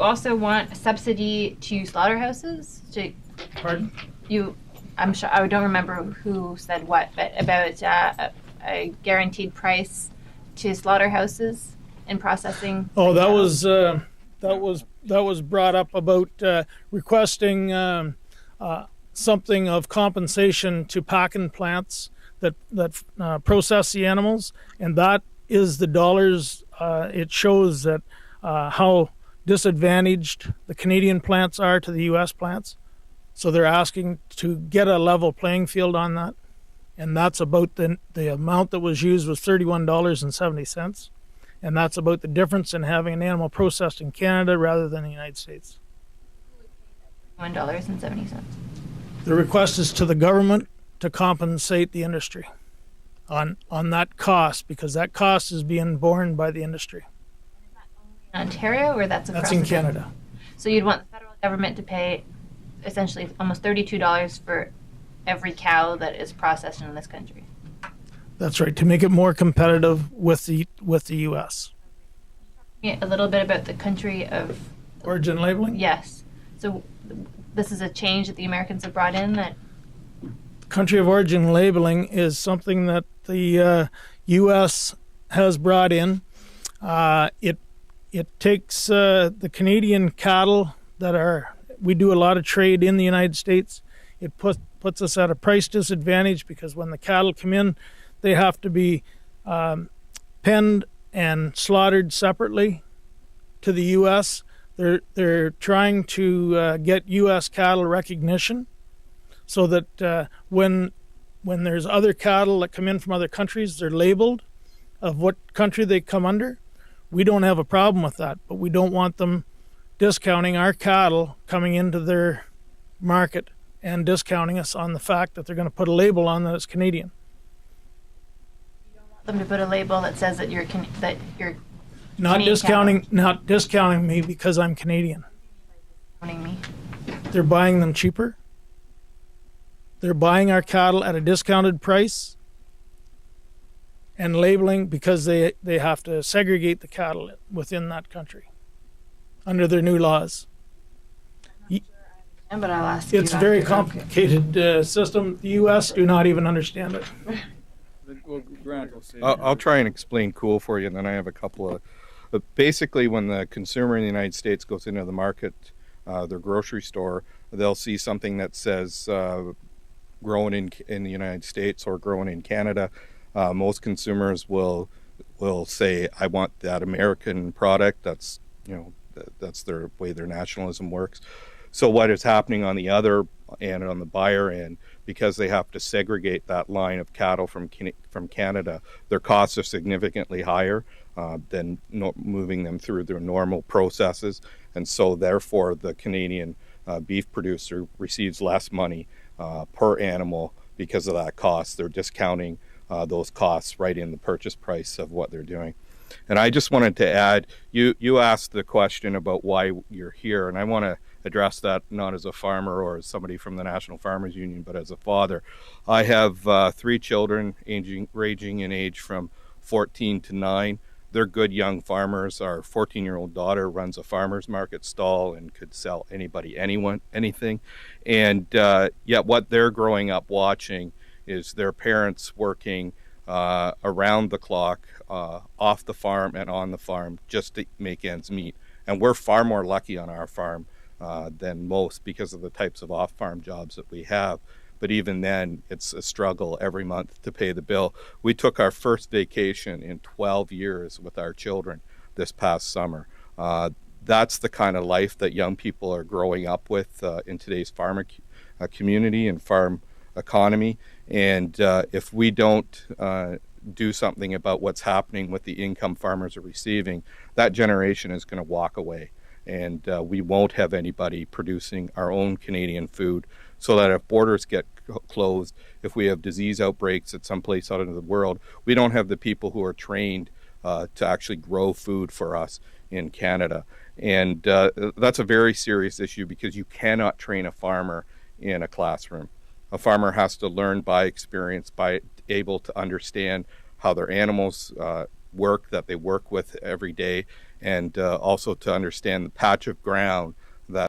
also want a subsidy to slaughterhouses? Pardon? I'm sure I don't remember who said what, but about a guaranteed price to slaughterhouses in processing. Oh, that was brought up about requesting something of compensation to packing plants that process the animals, and that is the dollars. It shows that how disadvantaged the Canadian plants are to the U.S. plants. So they're asking to get a level playing field on that, and that's about the amount that was used was $31.70, and that's about the difference in having an animal processed in Canada rather than the United States. $1.70. The request is to the government to compensate the industry on that cost, because that cost is being borne by the industry. In Ontario, or that's across? That's in Canada. So you'd want the federal government to pay essentially almost $32 for every cow that is processed in this country. That's right, to make it more competitive with the U.S. A little bit about the country of origin labeling? Yes. So this is a change that the Americans have brought in that country of origin labeling is something that the U.S. has brought in. It takes the Canadian cattle we do a lot of trade in the United States. It puts us at a price disadvantage because when the cattle come in, they have to be penned and slaughtered separately to the U.S. They're trying to get U.S. cattle recognition so that when there's other cattle that come in from other countries, they're labeled of what country they come under. We don't have a problem with that, but we don't want them discounting our cattle coming into their market and discounting us on the fact that they're going to put a label on that it's Canadian. You don't want them to put a label that says that you're not discounting me because I'm Canadian. Discounting me. They're buying them cheaper. They're buying our cattle at a discounted price and labeling because they have to segregate the cattle within that country under their new laws. But I'll ask you. It's a very complicated system. The U.S. do not even understand it. I'll try and explain cool for you, and then I have a couple of... Basically, when the consumer in the United States goes into the market, their grocery store, they'll see something that says grown in the United States or grown in Canada. Most consumers will say, I want that American product. That's their way their nationalism works. So what is happening on the other end, on the buyer end, because they have to segregate that line of cattle from Canada, their costs are significantly higher than moving them through their normal processes. And so therefore the Canadian beef producer receives less money per animal because of that cost. They're discounting those costs right in the purchase price of what they're doing. And I just wanted to add, you asked the question about why you're here, and I want to address that not as a farmer or as somebody from the National Farmers Union, but as a father. I have 3 children ranging in age from 14 to 9. They're good young farmers. Our 14-year-old daughter runs a farmer's market stall and could sell anybody, anything. And yet what they're growing up watching is their parents working around the clock, off the farm and on the farm, just to make ends meet. And we're far more lucky on our farm than most because of the types of off-farm jobs that we have. But even then, it's a struggle every month to pay the bill. We took our first vacation in 12 years with our children this past summer. That's the kind of life that young people are growing up with in today's farm community and farm economy. And if we don't do something about what's happening with the income farmers are receiving, that generation is going to walk away. And we won't have anybody producing our own Canadian food, so that if borders get closed, if we have disease outbreaks at some place out in the world, we don't have the people who are trained to actually grow food for us in Canada. And that's a very serious issue because you cannot train a farmer in a classroom. A farmer has to learn by experience, by able to understand how their animals work, that they work with every day, and also to understand the patch of ground